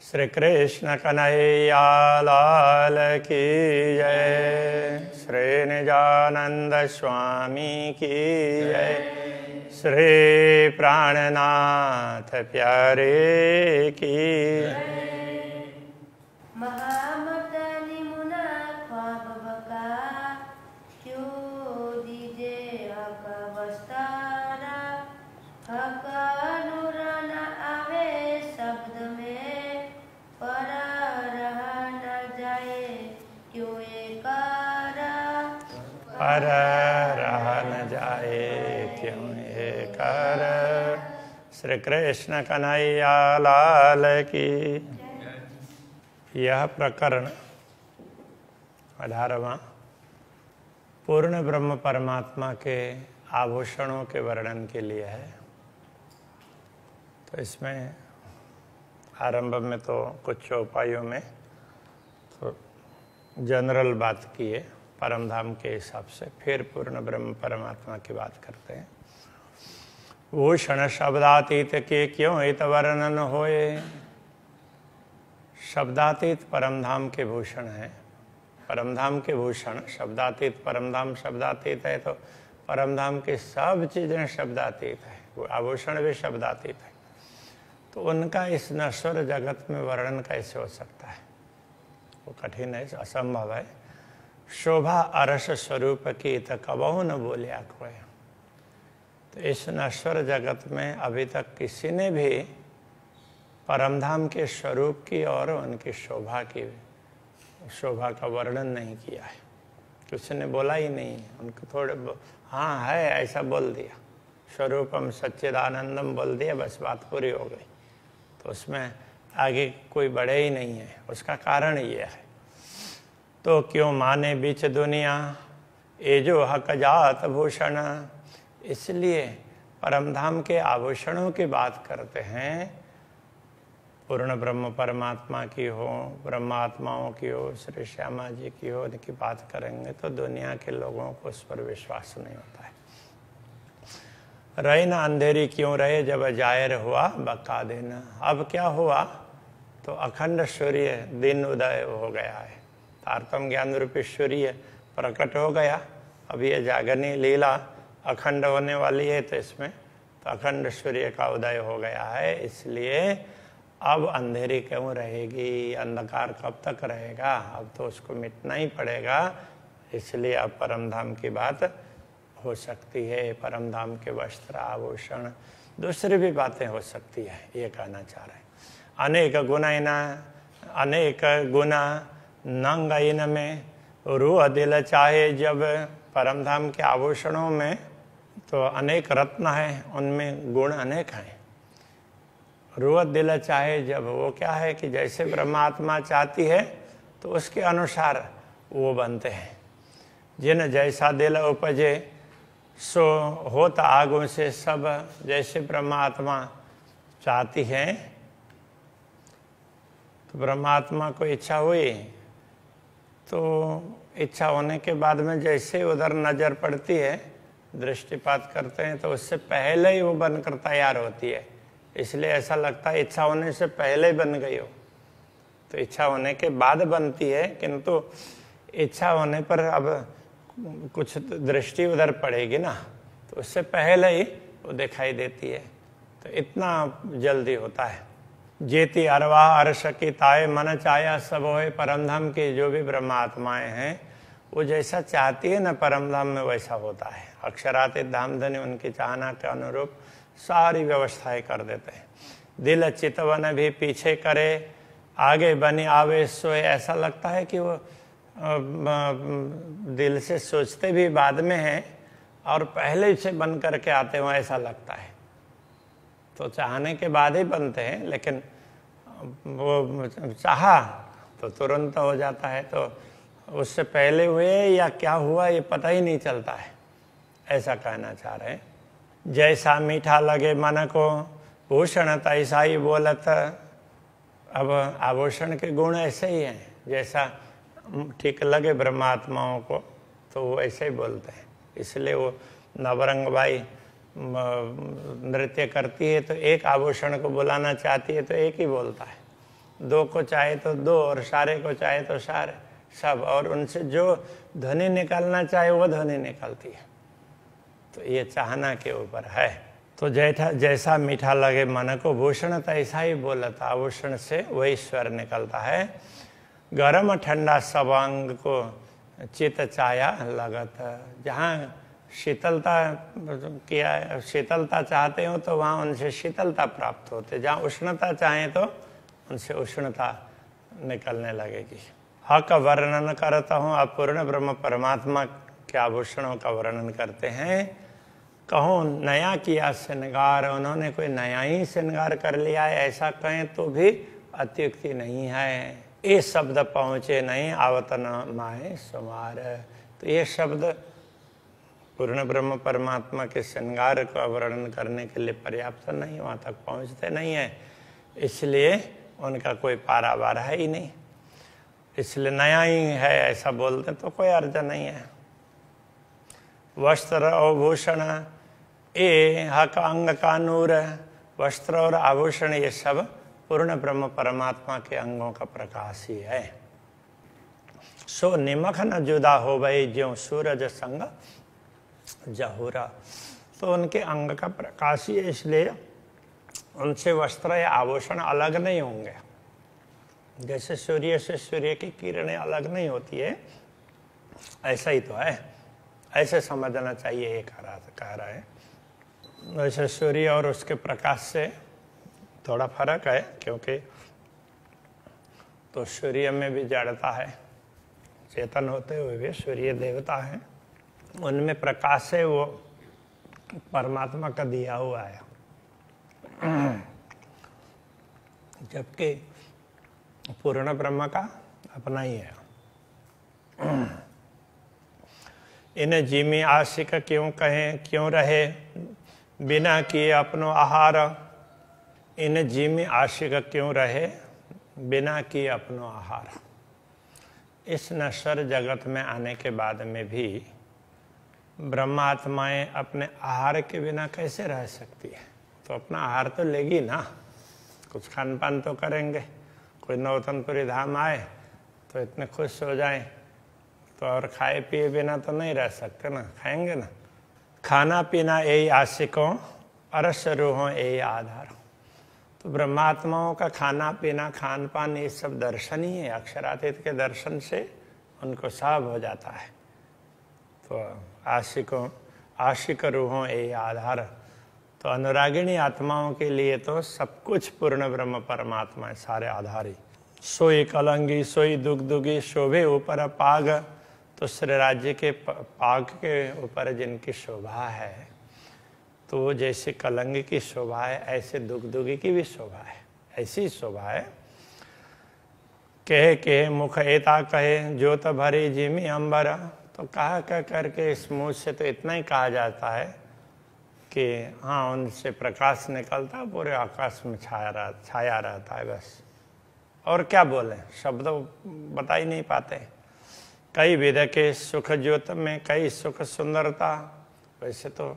श्री कृष्ण कन्हैया लाल की जय। श्री निजानंद स्वामी की जय। श्री प्राणनाथ प्यारे की महामतनि मुना ख्वाब बका क्यों दीजे हक वस्तारा हक नूरन आवे शब्द में पर रह न जाए क्यों एकारा पर रह न जाए क्यों एकर। श्री कृष्ण कन्हैया लाल की। यह प्रकरण 18वां पूर्ण ब्रह्म परमात्मा के आभूषणों के वर्णन के लिए है। तो इसमें आरंभ में तो कुछ चौपाइयों में तो जनरल बात की है परम धाम के हिसाब से, फिर पूर्ण ब्रह्म परमात्मा की बात करते हैं। भूषण शब्दातीत के क्यों हित वर्णन होए। शब्दातीत परमधाम के भूषण हैं। परमधाम के भूषण शब्दातीत, परमधाम शब्दातीत है तो परमधाम की सब चीजें शब्दातीत है, वो आभूषण भी शब्दातीत है। तो उनका इस नश्वर जगत में वर्णन कैसे हो सकता है, वो कठिन है, असंभव है। शोभा अरस स्वरूप की तो कबहू न बोलिया कोई। तो इस नश्वर जगत में अभी तक किसी ने भी परमधाम के स्वरूप की और उनकी शोभा का वर्णन नहीं किया है। किसी ने बोला ही नहीं है। उनको थोड़े हाँ है ऐसा बोल दिया, स्वरूपम सच्चिदानंदम बोल दिया, बस बात पूरी हो गई। तो उसमें आगे कोई बढ़े ही नहीं है। उसका कारण ये है। तो क्यों माने बीच दुनिया ये जो हक जात भूषण। इसलिए परमधाम के आभूषणों की बात करते हैं। पूर्ण ब्रह्म परमात्मा की हो, ब्रह्मात्माओं की हो, श्री श्यामा जी की हो, उनकी बात करेंगे तो दुनिया के लोगों को उस पर विश्वास नहीं होता है। रहे ना अंधेरी क्यों रहे जब जाहिर हुआ बका देना। अब क्या हुआ तो अखंड सूर्य दिन उदय हो गया है। तारतम ज्ञान रूपी सूर्य प्रकट हो गया। अब ये जागरणी लीला अखंड होने वाली है, तो इसमें तो अखंड सूर्य का उदय हो गया है। इसलिए अब अंधेरी क्यों रहेगी, अंधकार कब तक रहेगा, अब तो उसको मिटना ही पड़ेगा। इसलिए अब परमधाम की बात हो सकती है। परमधाम के वस्त्र आभूषण दूसरी भी बातें हो सकती है, ये कहना चाह रहे हैं। अनेक गुना नंग इन में रूह दिल चाहे। जब परमधाम के आभूषणों में तो अनेक रत्न है, उनमें गुण अनेक हैं। रूह दिल चाहे जब, वो क्या है कि जैसे ब्रह्मात्मा चाहती है तो उसके अनुसार वो बनते हैं। जिन जैसा दिल उपजे सो होता आगों से सब। जैसे ब्रह्मात्मा चाहती है तो ब्रह्मात्मा को इच्छा हुई तो इच्छा होने के बाद में जैसे उधर नजर पड़ती है, दृष्टिपात करते हैं तो उससे पहले ही वो बनकर तैयार होती है। इसलिए ऐसा लगता है इच्छा होने से पहले बन गई हो। तो इच्छा होने के बाद बनती है, किंतु इच्छा होने पर अब कुछ दृष्टि उधर पड़ेगी ना, तो उससे पहले ही वो दिखाई देती है। तो इतना जल्दी होता है। जेती अरवा अर्श की ताए मन चाया सब होए। परमधाम की जो भी ब्रह्मात्माएं हैं वो जैसा चाहती है ना परमधाम में वैसा होता है। अक्षरातीत धामधनी उनकी चाहना के अनुरूप सारी व्यवस्थाएं कर देते हैं। दिल चितवन भी पीछे करे आगे बनी आवे सोए। ऐसा लगता है कि वो दिल से सोचते भी बाद में हैं और पहले से बन करके आते हुए ऐसा लगता है। तो चाहने के बाद ही बनते हैं, लेकिन वो चाहा तो तुरंत हो जाता है। तो उससे पहले हुए या क्या हुआ ये पता ही नहीं चलता है, ऐसा कहना चाह रहे हैं। जैसा मीठा लगे मन को भूषण तैसा ही बोलत। अब आभूषण के गुण ऐसे ही हैं, जैसा ठीक लगे ब्रह्मात्माओं को तो वो ऐसे ही बोलते हैं। इसलिए वो नवरंग बाई नृत्य करती है तो एक आभूषण को बुलाना चाहती है तो एक ही बोलता है। दो को चाहे तो दो और सारे को चाहे तो सारे सब, और उनसे जो ध्वनि निकलना चाहे वो ध्वनि निकलती है। तो ये चाहना के ऊपर है। तो जैसा मीठा लगे मन को भूषण तैसा ही बोलता, आभूषण से वही स्वर निकलता है। गरम ठंडा सब अंग को चित चाया लगत, जहाँ शीतलता चाहते हो तो वहाँ उनसे शीतलता प्राप्त होते, जहाँ उष्णता चाहें तो उनसे उष्णता निकलने लगेगी। हक वर्णन करता हूँ, अपूर्ण ब्रह्म परमात्मा के आभूषणों का वर्णन करते हैं। कहूँ नया किया श्रृंगार, उन्होंने कोई नया ही श्रृंगार कर लिया है ऐसा कहें तो भी अत्युक्ति नहीं है। ये शब्द पहुँचे नहीं आवतन माए सुमार, तो ये शब्द पूर्ण ब्रह्म परमात्मा के श्रृंगार का वर्णन करने के लिए पर्याप्त नहीं, वहाँ तक पहुँचते नहीं है, इसलिए उनका कोई पारावार है ही नहीं। इसलिए नया ही है ऐसा बोलते तो कोई अर्थ नहीं है। वस्त्र और भूषण ये हक अंग का नूर, वस्त्र और आभूषण ये सब पूर्ण ब्रह्म परमात्मा के अंगों का प्रकाश ही है। सो निमख न जुदा हो गई ज्यों सूरज संग जहूरा, तो उनके अंग का प्रकाश ही है, इसलिए उनसे वस्त्र या आभूषण अलग नहीं होंगे। जैसे सूर्य से सूर्य की किरणें अलग नहीं होती है, ऐसा ही तो है, ऐसे समझना चाहिए। ये कह रहा है वैसे सूर्य और उसके प्रकाश से थोड़ा फर्क है, क्योंकि तो सूर्य में भी जड़ता है, चेतन होते हुए भी सूर्य देवता है, उनमें प्रकाश है, वो परमात्मा का दिया हुआ है। जबकि पूर्ण ब्रह्म का अपना ही है। इन्हें जिमी आशिक क्यों कहें क्यों रहे बिना किए अपनो आहार, इन्हें जिमी आशिक क्यों रहे बिना किए अपनो आहार। इस नश्वर जगत में आने के बाद में भी ब्रह्मात्माएं अपने आहार के बिना कैसे रह सकती है? तो अपना आहार तो लेगी ना, कुछ खान पान तो करेंगे। कोई नौतनपुरी धाम आए तो इतने खुश हो जाएं, तो और खाए पिए बिना तो नहीं रह सकते ना, खाएंगे ना। खाना पीना यही आशिकों अरस रूहों यही आधार। तो ब्रह्मात्माओं का खाना पीना खान पान ये सब दर्शन ही है, अक्षरातीत के दर्शन से उनको सब हो जाता है। तो आशिक रूहों यही आधार। तो अनुरागिणी आत्माओं के लिए तो सब कुछ पूर्ण ब्रह्म परमात्मा है, सारे आधारी। सोई कलंगी सोई दुगदुगी शोभे ऊपर पाग, तो श्री राज्य के पाग के ऊपर जिनकी शोभा है, तो जैसे कलंगी की शोभा है ऐसे दुगदुगी की भी शोभा है, ऐसी शोभा है। कहे मुख एता कहे ज्योत भरी जिमी अंबर, तो कहा कह करके इस मुँह से तो इतना ही कहा जाता है कि हाँ उनसे प्रकाश निकलता पूरे आकाश में छाया रहता है, बस। और क्या बोले, शब्द बता ही नहीं पाते। कई विध के सुख ज्योत में कई सुख सुंदरता, वैसे तो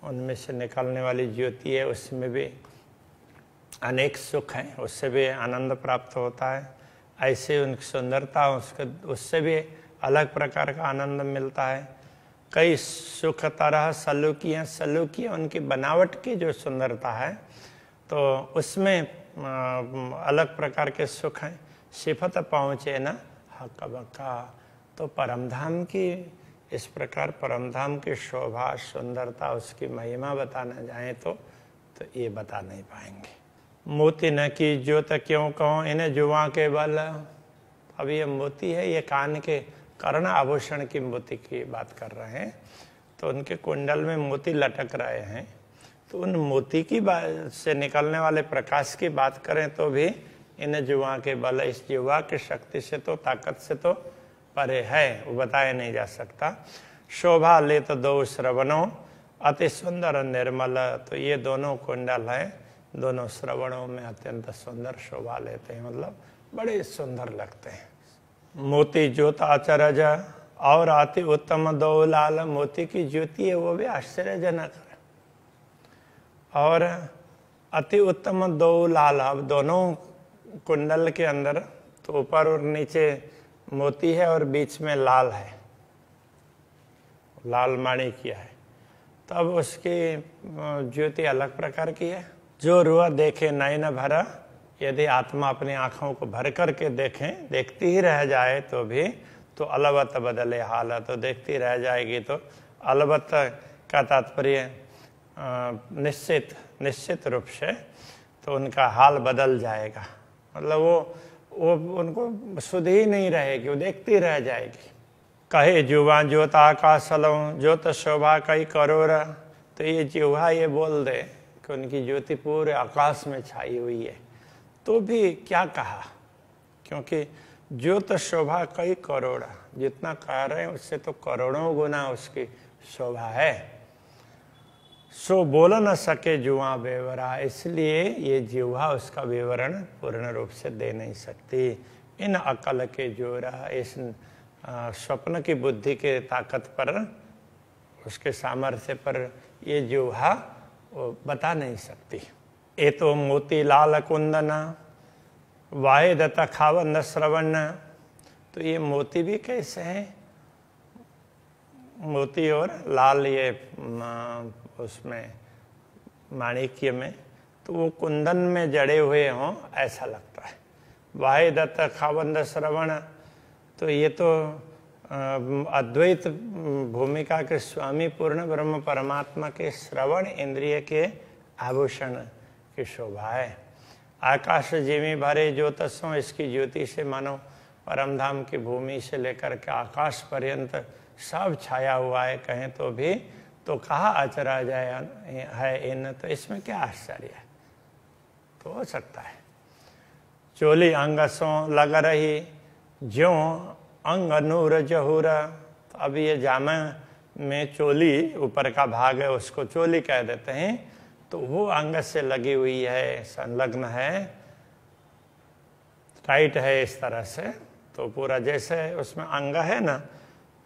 उनमें से निकलने वाली ज्योति है, उसमें भी अनेक सुख हैं, उससे भी आनंद प्राप्त होता है। ऐसे उनकी सुंदरता उससे भी अलग प्रकार का आनंद मिलता है। कई सुख तरह सलूकियाँ उनकी बनावट की जो सुंदरता है, तो उसमें अलग प्रकार के सुख हैं। सिफत पहुँचे न हक बका, तो परमधाम की इस प्रकार परमधाम की शोभा सुंदरता उसकी महिमा बताना जाए तो ये बता नहीं पाएंगे। मोती न की ज्योत क्यों कहो इन्हें जुआ के बल, अब ये मोती है, ये कान के कर्ण आभूषण की मोती की बात कर रहे हैं। तो उनके कुंडल में मोती लटक रहे हैं, तो उन मोती की बात से निकलने वाले प्रकाश की बात करें तो भी इन जुआ के बल, इस जुआ की शक्ति से तो ताकत से तो परे है, वो बताया नहीं जा सकता। शोभा ले तो दो श्रवणों अति सुंदर निर्मल, तो ये दोनों कुंडल हैं, दोनों श्रवणों में अत्यंत सुंदर शोभा लेते हैं, मतलब बड़े सुंदर लगते हैं। मोती ज्योत अचरज और अति उत्तम दो लाल, मोती की ज्योति है वो भी आश्चर्यजनक है। और अति उत्तम दो लाल, अब दोनों कुंडल के अंदर तो ऊपर और नीचे मोती है और बीच में लाल है, लाल माणिक्य है, तब उसकी ज्योति अलग प्रकार की है। जो रुआ देखे नयन भरा, यदि आत्मा अपनी आंखों को भर करके देखें, देखती ही रह जाए तो भी तो अलबत बदले हाल, तो देखती रह जाएगी तो अलबत का तात्पर्य निश्चित रूप से तो उनका हाल बदल जाएगा। मतलब वो उनको सुध ही नहीं रहेगी, वो देखती रह जाएगी। कहे जुवा ज्योत आकाशलों ज्योत शोभा कई करोड़, तो ये जुवा ये बोल दे कि उनकी ज्योति पूरे आकाश में छाई हुई है, तो भी क्या कहा, क्योंकि ज्योत शोभा कई करोड़, जितना कह रहे हैं उससे तो करोड़ों गुना उसकी शोभा है। सो बोल न सके जुआ बेवरा, इसलिए ये जिह्वा उसका विवरण पूर्ण रूप से दे नहीं सकती। इन अकल के जोरा, इस स्वप्न की बुद्धि के ताकत पर, उसके सामर्थ्य पर ये जिह्वा वो बता नहीं सकती। ए तो मोती लाल कुंदन वाहे दत्ता खावंद श्रवण, तो ये मोती भी कैसे हैं, मोती और लाल ये उसमें माणिक्य में, तो वो कुंदन में जड़े हुए हों ऐसा लगता है। वाहे दत्त खावंद श्रवण, तो ये तो अद्वैत भूमिका के स्वामी पूर्ण ब्रह्म परमात्मा के श्रवण इंद्रिय के आभूषण की शोभा है। आकाश जिमी भरे ज्योतसों, इसकी ज्योति से मानो परमधाम की भूमि से लेकर के आकाश पर्यंत सब छाया हुआ है, कहें तो भी तो कहा आचरा जाए है इन, तो इसमें क्या आश्चर्य है, तो हो सकता है। चोली अंगसों लग रही ज्यों अंग नूर जहूर, तो अब ये जामा में चोली ऊपर का भाग है उसको चोली कह देते हैं, तो वो अंग से लगी हुई है, संलग्न है, टाइट है इस तरह से, तो पूरा जैसे उसमें अंग है ना,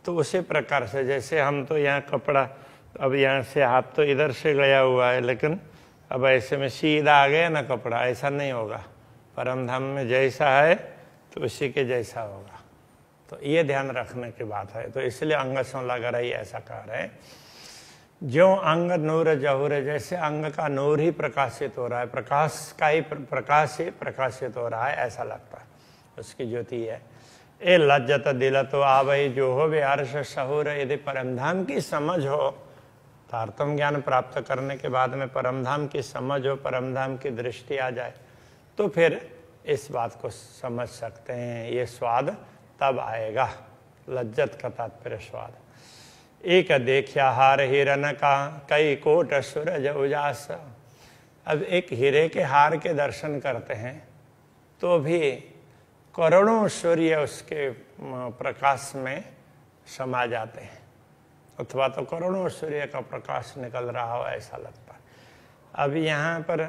तो उसी प्रकार से जैसे हम तो यहाँ कपड़ा, अब यहाँ से हाथ तो इधर से गया हुआ है, लेकिन अब ऐसे में सीधा आ गया ना कपड़ा, ऐसा नहीं होगा। परमधाम में जैसा है तो उसी के जैसा होगा, तो ये ध्यान रखने की बात है। तो इसलिए अंग सो लग रही ऐसा कह रहे हैं। ज्यों अंग नूर जहूर, जैसे अंग का नूर ही प्रकाशित हो रहा है, प्रकाश का ही प्रकाश ही प्रकाशित हो रहा है ऐसा लगता है, उसकी ज्योति है। ए लज्जत दिल तो आवई जो हो वे हर्ष सहूर, यदि परमधाम की समझ हो, तारतम ज्ञान प्राप्त करने के बाद में परमधाम की समझ हो, परमधाम की दृष्टि आ जाए, तो फिर इस बात को समझ सकते हैं। ये स्वाद तब आएगा, लज्जत का तात्पर्य स्वाद। एक देखिया हार हिरन का कई कोट सूरज उजास, अब एक हीरे के हार के दर्शन करते हैं तो भी करोड़ों सूर्य उसके प्रकाश में समा जाते हैं, अथवा तो करोड़ों सूर्य का प्रकाश निकल रहा हो ऐसा लगता है। अब यहाँ पर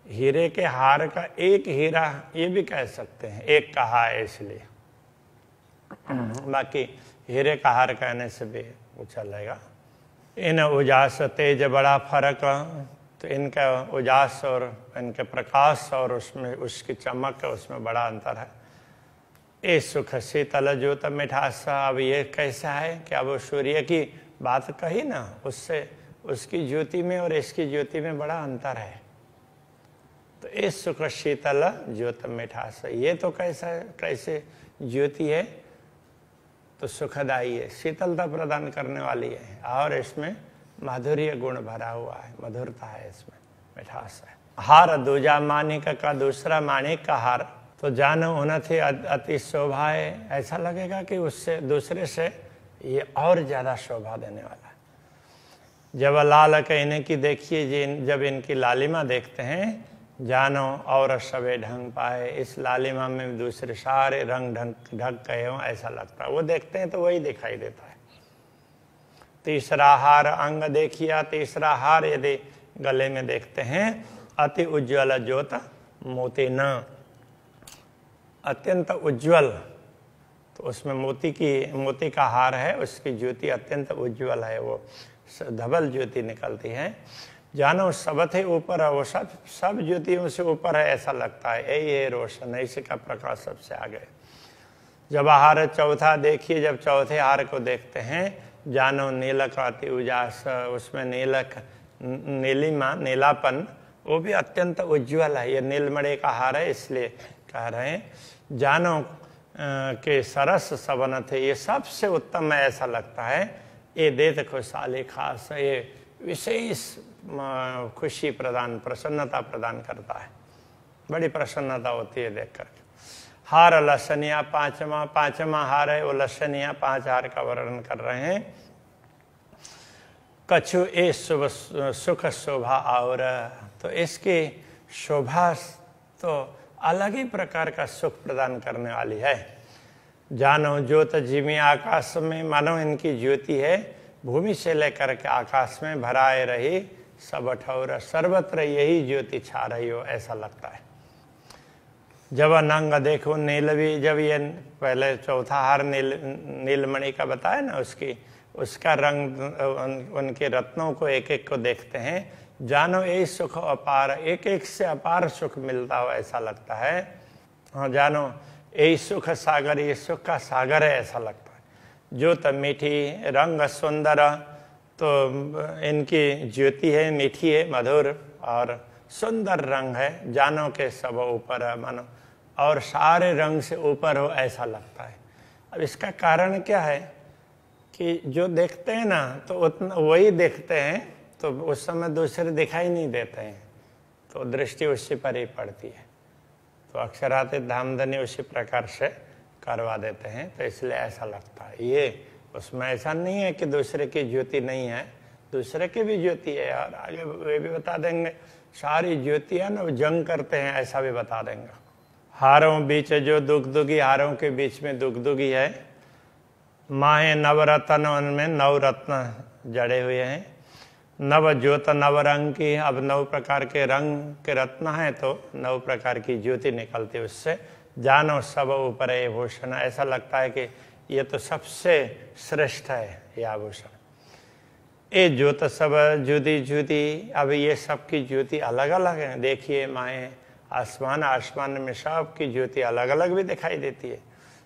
हीरे के हार का एक हीरा ये भी कह सकते हैं, एक कहा है इसलिए, बाकी हीरे का हार कहने से भी वो चलेगा। इन उजास तेज बड़ा फर्क, तो इनका उजास और इनके प्रकाश और उसमें उसकी चमक उसमें बड़ा अंतर है। ए सुख शीतल ज्योत मिठासा, अब ये कैसा है कि अब सूर्य की बात कही ना, उससे उसकी ज्योति में और इसकी ज्योति में बड़ा अंतर है। तो इस सुख शीतल ज्योत मिठासा, ये तो कैसे ज्योति है, तो सुखदाई है, शीतलता प्रदान करने वाली है, और इसमें माधुर्य गुण भरा हुआ है, मधुरता है इसमें, मिठास है। हार दूजा माणिक का दूसरा माणिक का हार, तो जानो उन्नति अति शोभा है, ऐसा लगेगा कि उससे दूसरे से ये और ज्यादा शोभा देने वाला है। जब लाल कहने की देखिए, जब इनकी लालिमा देखते हैं, जानो और सबे ढंग पाए, इस लालिमा में दूसरे सारे रंग ढक गए हों ऐसा लगता है। वो देखते हैं तो वही दिखाई देता है। तीसरा हार अंग देखिया, तीसरा हार यदि गले में देखते हैं, अति उज्ज्वल ज्योत मोती न, अत्यंत उज्ज्वल, तो उसमें मोती का हार है, उसकी ज्योति अत्यंत उज्ज्वल है, वो धवल ज्योति निकलती है। जानो सबथे ऊपर है, वो सब ज्योतियों से ऊपर है ऐसा लगता है, यही है रोशन, ऐसे का प्रकाश सबसे आगे। जब हार चौथा देखिए, जब चौथे हार को देखते हैं, जानो नीलक अति उजास, उसमें नीलिमा नीलापन वो भी अत्यंत उज्ज्वल है। ये नीलमणि का हार है इसलिए कह रहे हैं। जानो के सरस सबन थे, ये सबसे उत्तम है ऐसा लगता है। ये देत खुशहाली खास, ये विशेष खुशी प्रदान, प्रसन्नता प्रदान करता है, बड़ी प्रसन्नता होती है देख कर। हार लक्षणिया पांचवा हार है, वो लक्षणिया 5 हार का वर्णन कर रहे हैं। कछु ए सुख शोभा और, तो इसकी शोभा तो अलग ही प्रकार का सुख प्रदान करने वाली है। जानो ज्योत जिमी आकाश में, मानो इनकी ज्योति है भूमि से लेकर के आकाश में भराए रही, सब ठौर सर्वत्र यही ज्योति छा रही हो ऐसा लगता है। जब नंग देखो नीलवी, जब ये पहले चौथा हार नीलमणि का बताया ना, उसका रंग उनके रत्नों को एक एक को देखते हैं, जानो यही सुख अपार, एक एक से अपार सुख मिलता हो ऐसा लगता है। हाँ, जानो यही सुख सागर, ये सुख का सागर है ऐसा लगता है। ज्योत मीठी रंग सुंदर, तो इनकी ज्योति है मीठी है मधुर और सुंदर रंग है। जानो के सब ऊपर है, मानो और सारे रंग से ऊपर हो ऐसा लगता है। अब इसका कारण क्या है कि जो देखते हैं ना तो उतना वही देखते हैं, तो उस समय दूसरे दिखाई नहीं देते हैं, तो दृष्टि उसी पर ही पड़ती है। तो अक्षरातीत धामधनी उसी प्रकार से करवा देते हैं, तो इसलिए ऐसा लगता है। ये उसमें ऐसा नहीं है कि दूसरे की ज्योति नहीं है, दूसरे की भी ज्योति है, और आगे वे भी बता देंगे सारी ज्योतियां ना जंग करते हैं ऐसा भी बता देंगे। हारों बीच जो दुगदुगी, हारों के बीच में दुगदुगी है। माहे नवरत्न, उनमें 9 रत्न जड़े हुए हैं। नव ज्योत नव रंग की, अब 9 प्रकार के रंग के रत्न हैं तो 9 प्रकार की ज्योति निकलती है उससे। जानो सब ऊपर है भूषण, ऐसा लगता है कि ये तो सबसे श्रेष्ठ है ये आभूषण। ये ज्योत सब जुदी जुदी, अब ये सब की ज्योति अलग अलग है। देखिए माए आसमान में सब की ज्योति अलग अलग भी दिखाई देती है।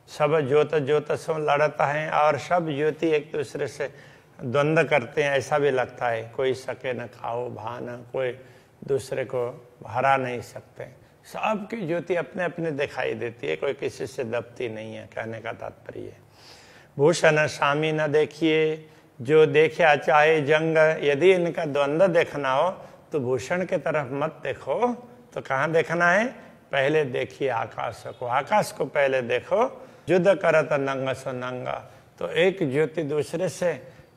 सब ज्योत ज्योत सो लड़ता है और सब ज्योति एक दूसरे से द्वंद्व करते हैं ऐसा भी लगता है। कोई सके न खाओ भान, कोई दूसरे को हरा नहीं सकते। सबकी ज्योति अपने अपने दिखाई देती है, कोई किसी से दबती नहीं है, कहने का तात्पर्य है। भूषण स्वामी न देखिए, जो देखा चाहे जंग, यदि इनका द्वंद्व देखना हो तो भूषण के तरफ मत देखो, तो कहाँ देखना है? पहले देखिए आकाश को, आकाश को पहले देखो। युद्ध करत नंग सो नंगा, तो एक ज्योति दूसरे से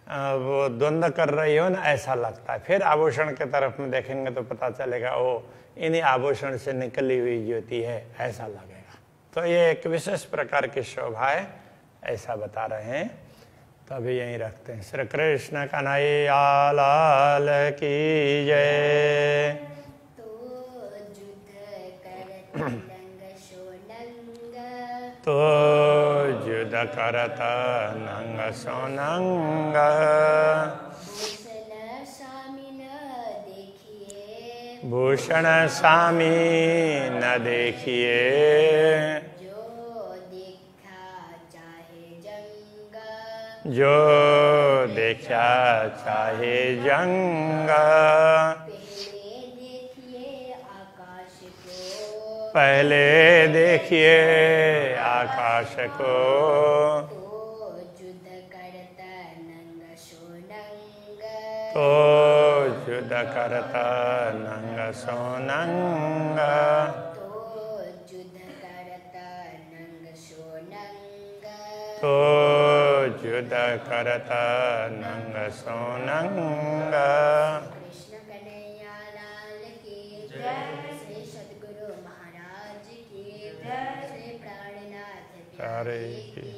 वो द्वंद्व कर रही हो ना ऐसा लगता है। फिर आभूषण के तरफ में देखेंगे तो पता चलेगा ओ इन्हीं आभूषण से निकली हुई ज्योति है ऐसा लगेगा। तो ये एक विशेष प्रकार की शोभा है ऐसा बता रहे हैं। तो अभी यहीं रखते हैं। श्री कृष्ण कन्हैया लाल की जय। तो युद्ध करत नंग सोनंग, भूषण स्वामी न देखिए, जो देखा चाहे जंग। पहले देखिए आकाश को, तो युद्ध करता नंग सोनंग, तो युद्ध करता नंग सोनंग। कृष्ण कन्हैया लाल की जय। श्री सद्गुरु महाराज की जय। श्री प्राणनाथ प्यारे की